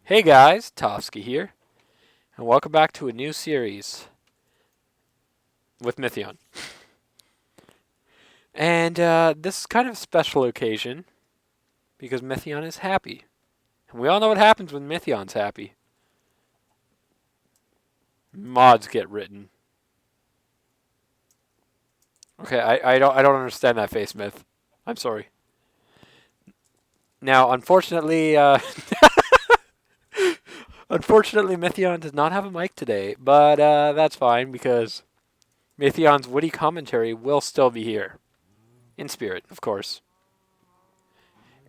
Hey guys, Tofsky here, and welcome back to a new series with Mithion. And this is kind of a special occasion because Mithion is happy. And we all know what happens when Mithion's happy. Mods get written. Okay, I don't understand that face, Myth. I'm sorry. Now, unfortunately, Mithion does not have a mic today, but that's fine because Mithion's witty commentary will still be here. In spirit, of course.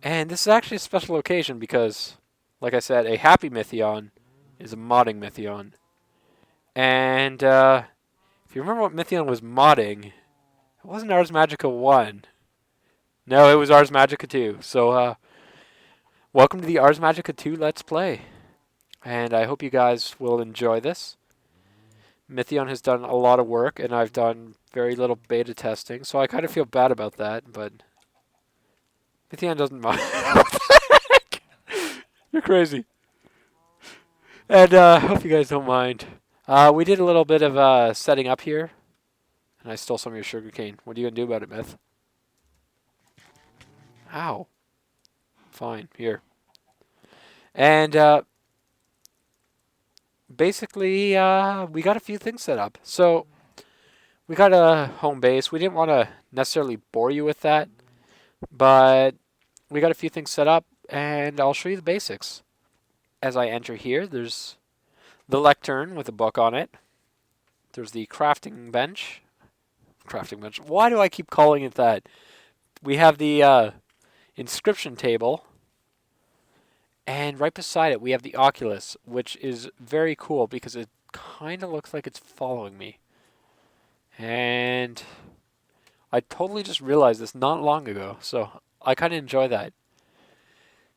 And this is actually a special occasion because, like I said, a happy Mithion is a modding Mithion. And if you remember what Mithion was modding, it wasn't Ars Magica 1. No, it was Ars Magica 2. So, welcome to the Ars Magica 2 Let's Play. And I hope you guys will enjoy this. Mithion has done a lot of work, and I've done very little beta testing, so I kind of feel bad about that, but Mithion doesn't mind. What the heck? You're crazy. And hope you guys don't mind. We did a little bit of setting up here, and I stole some of your sugarcane. What are you going to do about it, Myth? Ow. Fine, here. And basically, we got a few things set up. So, we got a home base. We didn't want to necessarily bore you with that, but we got a few things set up, and I'll show you the basics. As I enter here, there's the lectern with a book on it. There's the crafting bench. Why do I keep calling it that? We have the inscription table. And right beside it, we have the Oculus, which is very cool because it kind of looks like it's following me. And I totally just realized this not long ago, so I kind of enjoy that.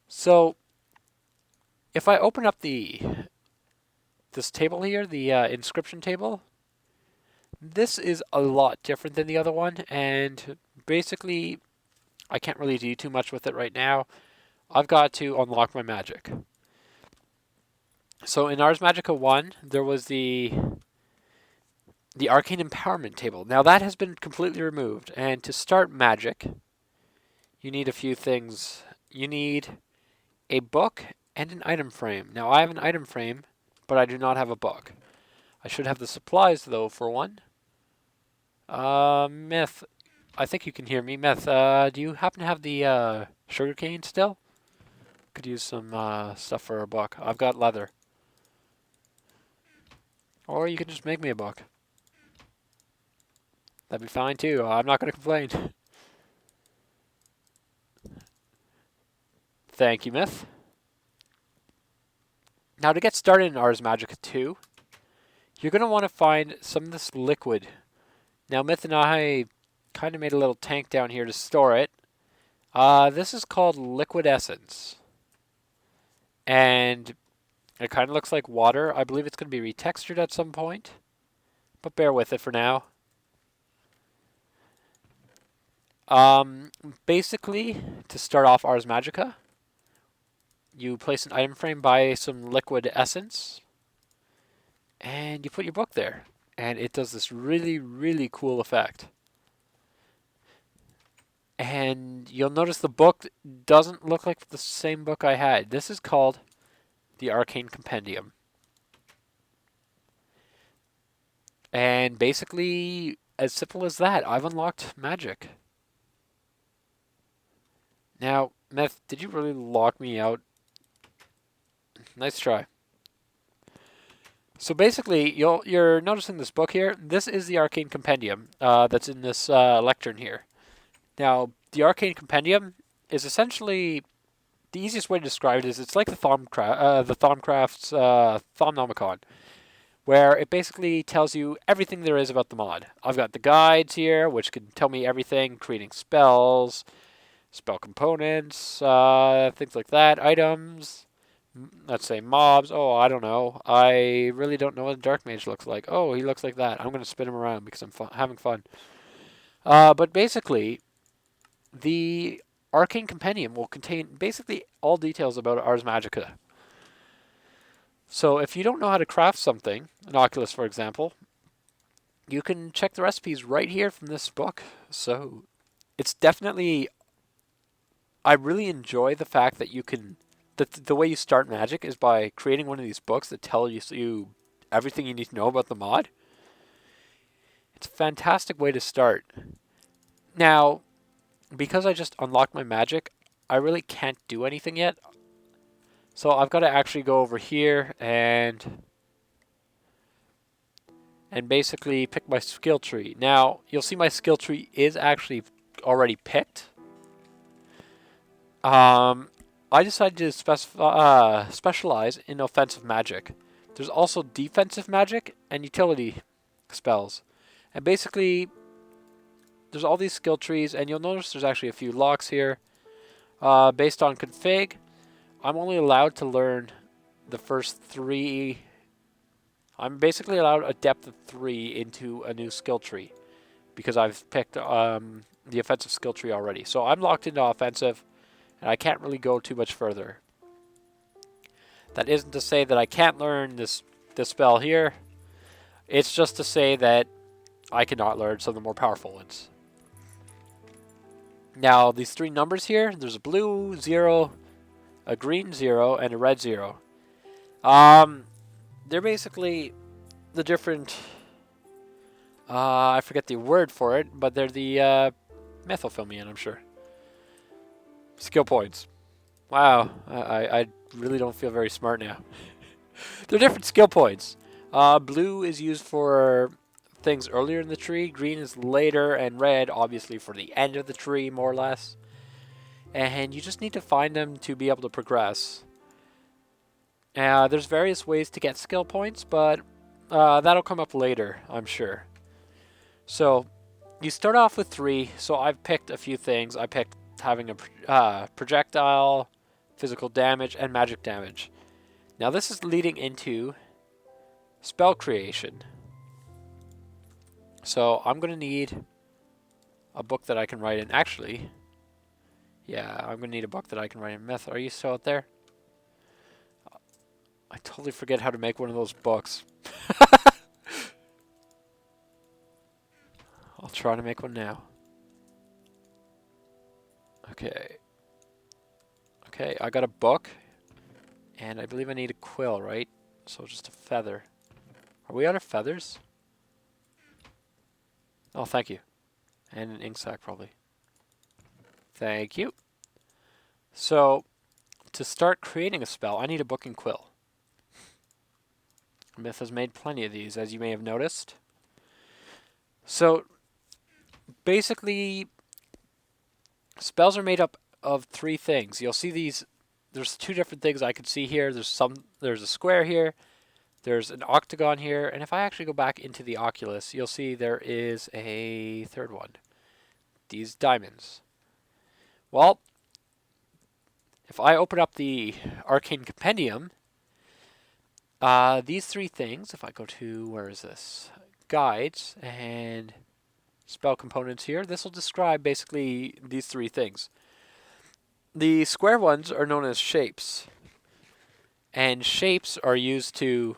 So if I open up this table here, the inscription table, this is a lot different than the other one, and basically I can't really do too much with it right now. I've got to unlock my magic. So in Ars Magica 1, there was the Arcane Empowerment table. Now that has been completely removed, and to start magic, you need a few things. You need a book and an item frame. Now I have an item frame, but I do not have a book. I should have the supplies, though, for one. Myth, I think you can hear me. Myth, do you happen to have the sugarcane still? Could use some stuff for a book. I've got leather. Or you can just make me a book. That'd be fine, too. I'm not going to complain. Thank you, Myth. Now, to get started in Ars Magica 2, you're going to want to find some of this liquid. Now, Myth and I kind of made a little tank down here to store it. This is called liquid essence. And it kind of looks like water. I believe it's going to be retextured at some point. But bear with it for now. Basically, to start off Ars Magica, you place an item frame by some liquid essence. And you put your book there. And it does this really, really cool effect. And you'll notice the book doesn't look like the same book I had. This is called the Arcane Compendium. And basically, as simple as that, I've unlocked magic. Now, Meth, did you really lock me out? Nice try. So basically, you're noticing this book here. This is the Arcane Compendium that's in this lectern here. Now, the Arcane Compendium is essentially, the easiest way to describe it is it's like the Thaumcraft's Thomnomicon, where it basically tells you everything there is about the mod. I've got the guides here, which can tell me everything, creating spells, spell components, things like that, items, let's say mobs. Oh, I don't know. I really don't know what a Dark Mage looks like. Oh, he looks like that. I'm going to spin him around because I'm having fun. But basically, the Arcane Compendium will contain basically all details about Ars Magica. So if you don't know how to craft something, an Oculus for example, you can check the recipes right here from this book. So it's definitely, I really enjoy the fact that you can, the way you start Magic is by creating one of these books that tell you everything you need to know about the mod. It's a fantastic way to start. Now, because I just unlocked my Magic, I really can't do anything yet. So I've got to actually go over here and basically pick my skill tree. Now, you'll see my skill tree is actually already picked. I decided to specialize in offensive magic. There's also defensive magic and utility spells. And basically, there's all these skill trees, and you'll notice there's actually a few locks here. Based on config, I'm only allowed to learn the first 3. I'm basically allowed a depth of 3 into a new skill tree because I've picked the offensive skill tree already. So I'm locked into offensive, and I can't really go too much further. That isn't to say that I can't learn this spell here. It's just to say that I cannot learn some of the more powerful ones. Now, these 3 numbers here, there's a blue 0, a green 0, and a red 0. They're basically the different, I forget the word for it, but they're the methylphilmian, I'm sure. Skill points. Wow, I really don't feel very smart now. They're different skill points. Blue is used for things earlier in the tree, green is later, and red obviously for the end of the tree, more or less. And you just need to find them to be able to progress. There's various ways to get skill points, but that'll come up later, I'm sure. So you start off with 3. So I've picked a few things. I picked having a projectile, physical damage, and magic damage. Now this is leading into spell creation. So I'm going to need a book that I can write in. Actually, yeah, I'm going to need a book that I can write in. Myth, are you still out there? I totally forget how to make one of those books. I'll try to make one now. Okay. Okay, I got a book. And I believe I need a quill, right? So just a feather. Are we out of feathers? Oh, thank you. And an ink sac, probably. Thank you. So, to start creating a spell, I need a book and quill. Myth has made plenty of these, as you may have noticed. So, basically, spells are made up of 3 things. You'll see these. There's 2 different things I can see here. There's a square here. There's an octagon here. And if I actually go back into the Oculus, you'll see there is a 3rd one. These diamonds. Well, if I open up the Arcane Compendium, these 3 things, if I go to, where is this? Guides and spell components here, this will describe basically these 3 things. The square ones are known as shapes. And shapes are used to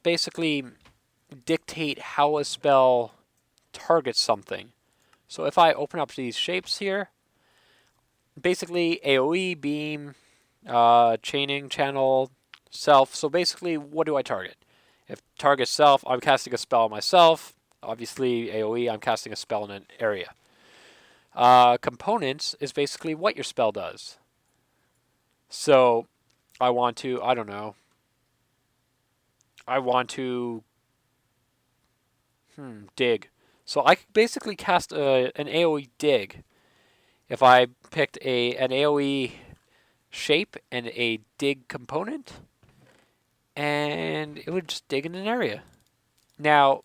basically dictate how a spell targets something. So if I open up these shapes here, basically AoE, beam, chaining, channel, self. So basically, what do I target? If target self, I'm casting a spell on myself. Obviously, AoE, I'm casting a spell in an area. Components is basically what your spell does. So I want to, I don't know. I want to dig. So I could basically cast an AoE dig. If I picked an AoE shape and a dig component, and it would just dig in an area. Now,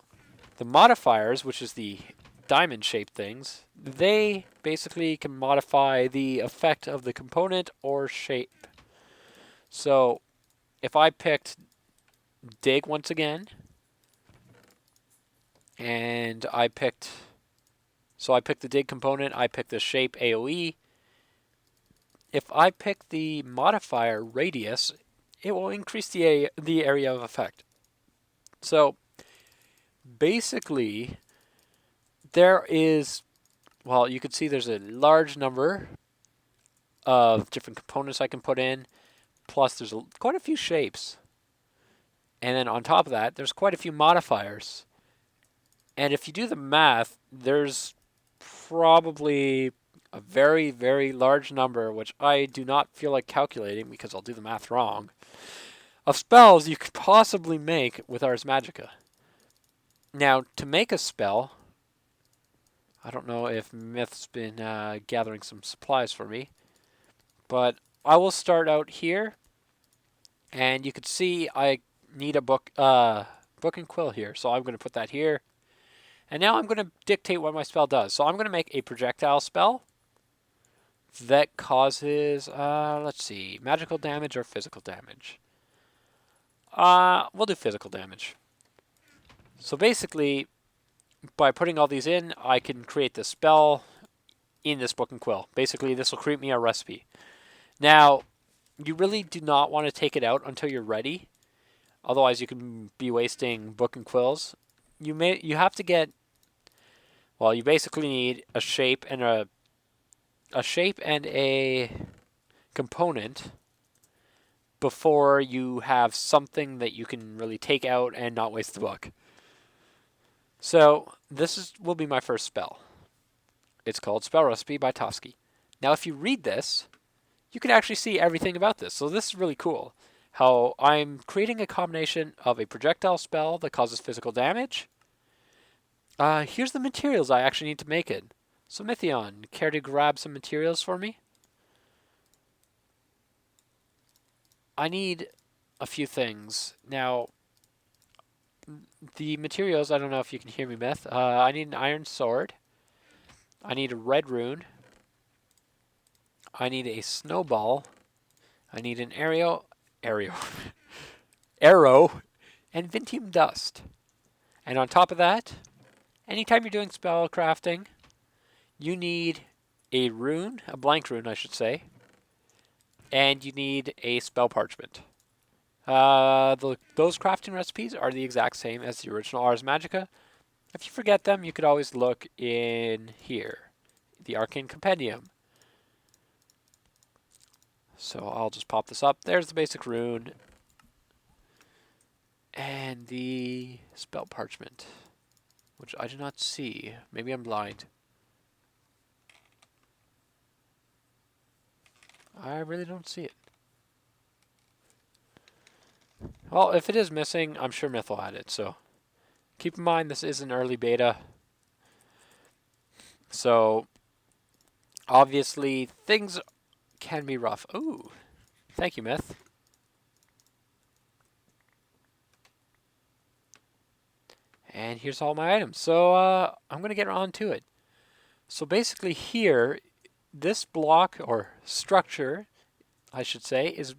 the modifiers, which is the diamond-shaped things, they basically can modify the effect of the component or shape. So, if I picked dig once again, and I picked the dig component, I picked the shape AoE, if I pick the modifier radius, it will increase the area of effect. So basically, there is, well, you can see there's a large number of different components I can put in, plus there's quite a few shapes. And then on top of that, there's quite a few modifiers. And if you do the math, there's probably a very, very large number, which I do not feel like calculating because I'll do the math wrong, of spells you could possibly make with Ars Magica. Now, to make a spell, I don't know if Myth's been gathering some supplies for me, but I will start out here, and you can see I need a book and quill here, so I'm going to put that here. And now I'm going to dictate what my spell does. So I'm going to make a projectile spell that causes, let's see, magical damage or physical damage. We'll do physical damage. So basically, by putting all these in, I can create the spell in this book and quill. Basically, this will create me a recipe. Now, you really do not want to take it out until you're ready. Otherwise, you can be wasting book and quills. You have to get, well, you basically need a shape and a component before you have something that you can really take out and not waste the book. So will be my first spell. It's called Spell Recipe by Toski. Now, if you read this, you can actually see everything about this. So this is really cool. How I'm creating a combination of a projectile spell that causes physical damage. Here's the materials I actually need to make it. So Mithion, care to grab some materials for me? I need a few things. Now, the materials, I don't know if you can hear me, Myth. I need an iron sword. I need a red rune. I need a snowball. I need an arrow, and Vintium dust. And on top of that, anytime you're doing spell crafting, you need a rune, a blank rune, I should say, and you need a spell parchment. Those crafting recipes are the exact same as the original Ars Magica. If you forget them, you could always look in here, the Arcane Compendium. So I'll just pop this up. There's the basic rune and the spell parchment, which I do not see. Maybe I'm blind. I really don't see it. Well, if it is missing, I'm sure Myth will add it. So keep in mind this is an early beta. So obviously things can be rough. Ooh, thank you, Myth. And here's all my items. So I'm going to get on to it. So basically here, this block or structure, I should say, is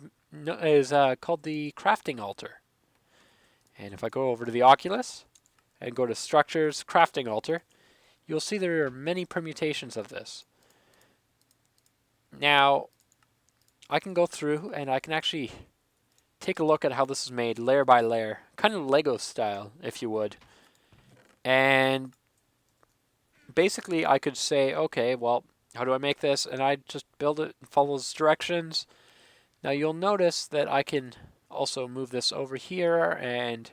called the crafting altar. And if I go over to the Oculus and go to Structures, Crafting Altar, you'll see there are many permutations of this. Now, I can go through and I can actually take a look at how this is made layer by layer, kind of Lego style, if you would. And basically I could say, okay, well, how do I make this? And I just build it and follow those directions. Now you'll notice that I can also move this over here, and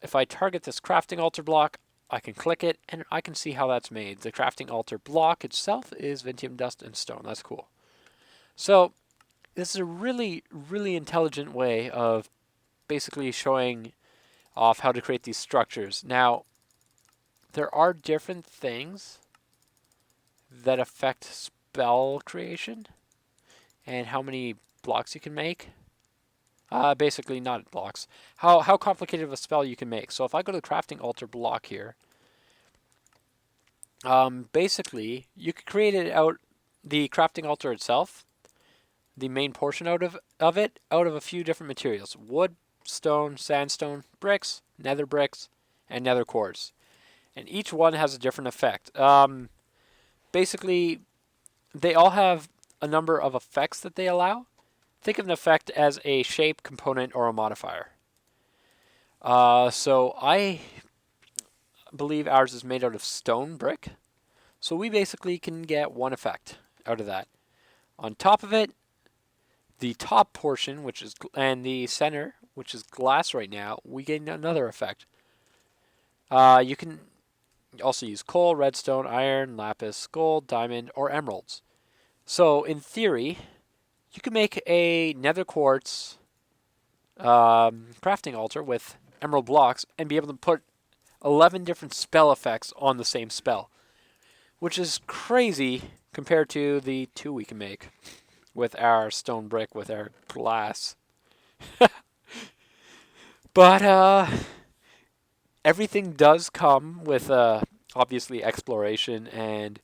if I target this crafting altar block, I can click it and I can see how that's made. The crafting altar block itself is Vintium dust and stone. That's cool. So this is a really, really intelligent way of basically showing off how to create these structures. Now, there are different things that affect spell creation and how many blocks you can make. Basically, not blocks. How complicated of a spell you can make. So if I go to the crafting altar block here, basically you could create it out, the crafting altar itself, the main portion out of it, out of a few different materials: wood, stone, sandstone, bricks, nether bricks, and nether quartz. And each one has a different effect. Basically, they all have a number of effects that they allow. Think of an effect as a shape, component, or a modifier. So I believe ours is made out of stone brick. So we basically can get one effect out of that. On top of it, the top portion, and the center, which is glass right now, we gain another effect. You can also use coal, redstone, iron, lapis, gold, diamond, or emeralds. So in theory, you can make a nether quartz crafting altar with emerald blocks and be able to put 11 different spell effects on the same spell, which is crazy compared to the 2 we can make with our stone brick, with our glass. But everything does come with obviously exploration, and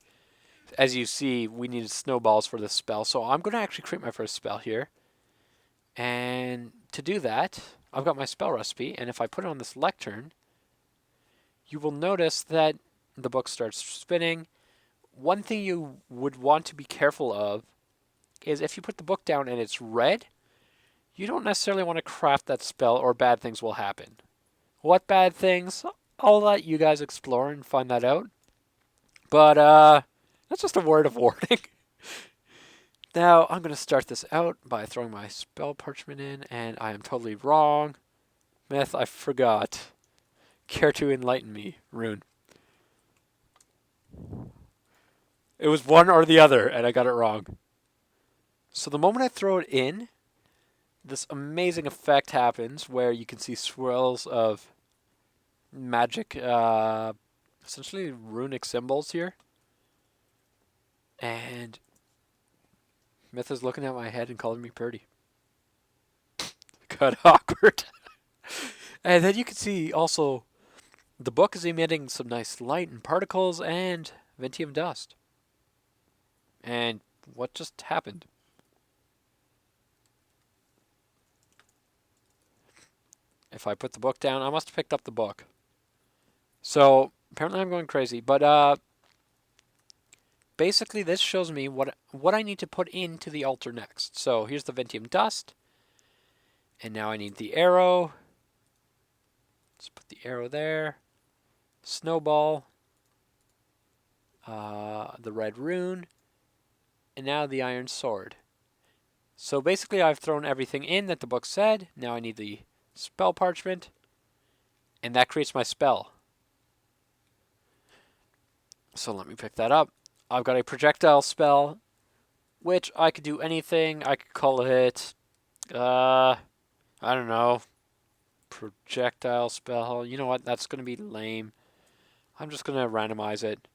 as you see, we needed snowballs for this spell. So I'm going to actually create my first spell here. And to do that, I've got my spell recipe, and if I put it on this lectern, you will notice that the book starts spinning. One thing you would want to be careful of is if you put the book down and it's red, you don't necessarily want to craft that spell or bad things will happen. What bad things? I'll let you guys explore and find that out. But that's just a word of warning. Now, I'm going to start this out by throwing my spell parchment in, and I am totally wrong. Myth, I forgot. Care to enlighten me, Rune? It was one or the other, and I got it wrong. So the moment I throw it in, this amazing effect happens where you can see swirls of magic, essentially runic symbols here. And Myth is looking at my head and calling me pretty. Got awkward. And then you can see also the book is emitting some nice light and particles and Mithion dust. And what just happened? If I put the book down, I must have picked up the book. So apparently I'm going crazy. But basically this shows me what I need to put into the altar next. So here's the Mithion dust. And now I need the arrow. Let's put the arrow there. Snowball. The red rune. And now the iron sword. So basically I've thrown everything in that the book said. Now I need the spell parchment. And that creates my spell. So let me pick that up. I've got a projectile spell, which I could do anything. I could call it, I don't know, projectile spell. You know what? That's going to be lame. I'm just going to randomize it.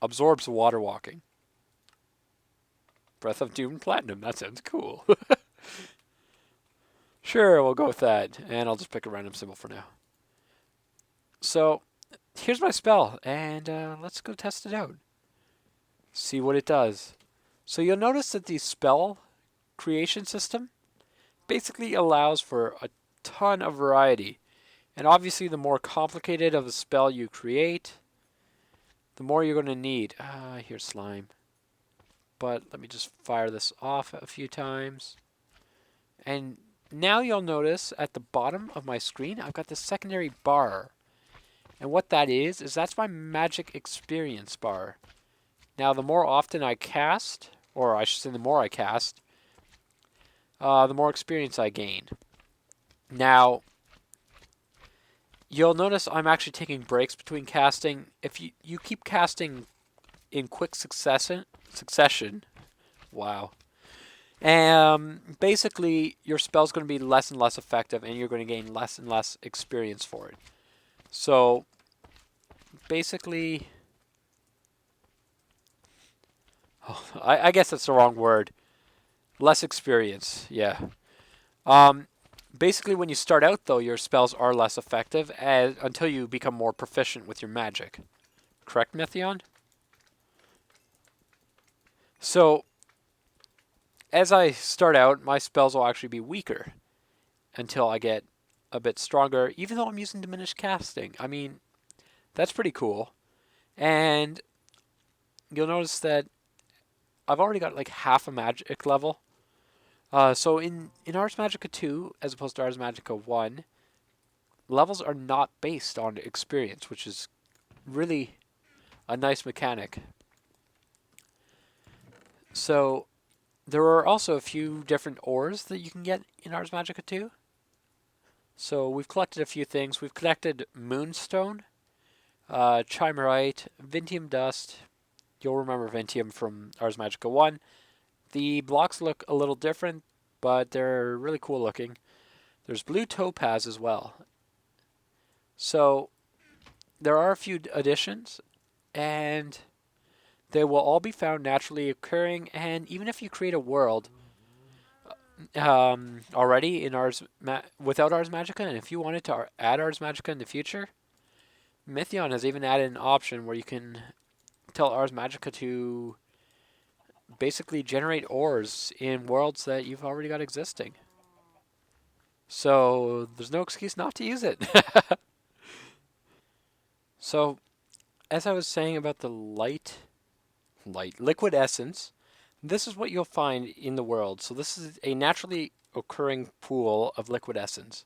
Absorbs water walking. Breath of Doom Platinum. That sounds cool. Sure, we'll go with that. And I'll just pick a random symbol for now. So, here's my spell. And let's go test it out. See what it does. So you'll notice that the spell creation system basically allows for a ton of variety. And obviously the more complicated of a spell you create, the more you're going to need. Here's slime. But let me just fire this off a few times. And now you'll notice at the bottom of my screen, I've got this secondary bar. And what that is that's my magic experience bar. Now, the more often I cast, or I should say the more I cast, the more experience I gain. Now, you'll notice I'm actually taking breaks between casting. If you keep casting in quick succession, wow. Basically, your spell's going to be less and less effective, and you're going to gain less and less experience for it. So, basically, I guess that's the wrong word. Less experience, yeah. Basically, when you start out, though, your spells are less effective until you become more proficient with your magic. Correct, Mithion? So, as I start out, my spells will actually be weaker until I get a bit stronger, even though I'm using diminished casting. I mean, that's pretty cool. And you'll notice that I've already got like half a magic level. So in Ars Magica 2, as opposed to Ars Magica 1, levels are not based on experience, which is really a nice mechanic. So there are also a few different ores that you can get in Ars Magica 2. So we've collected a few things. We've collected Moonstone, Chimerite, Vintium Dust. You'll remember Vintium from Ars Magica 1. The blocks look a little different, but they're really cool looking. There's Blue Topaz as well. So there are a few additions, and they will all be found naturally occurring. And even if you create a world already in without Ars Magica, and if you wanted to add Ars Magica in the future, Mithion has even added an option where you can tell Ars Magica to basically generate ores in worlds that you've already got existing. So there's no excuse not to use it. So as I was saying about the liquid essence, this is what you'll find in the world. So this is a naturally occurring pool of liquid essence.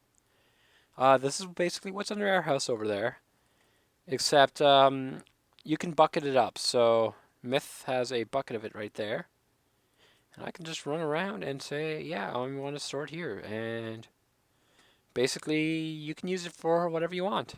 This is basically what's under our house over there, except you can bucket it up. So Myth has a bucket of it right there, and I can just run around and say, yeah, I want to store it here, and basically you can use it for whatever you want.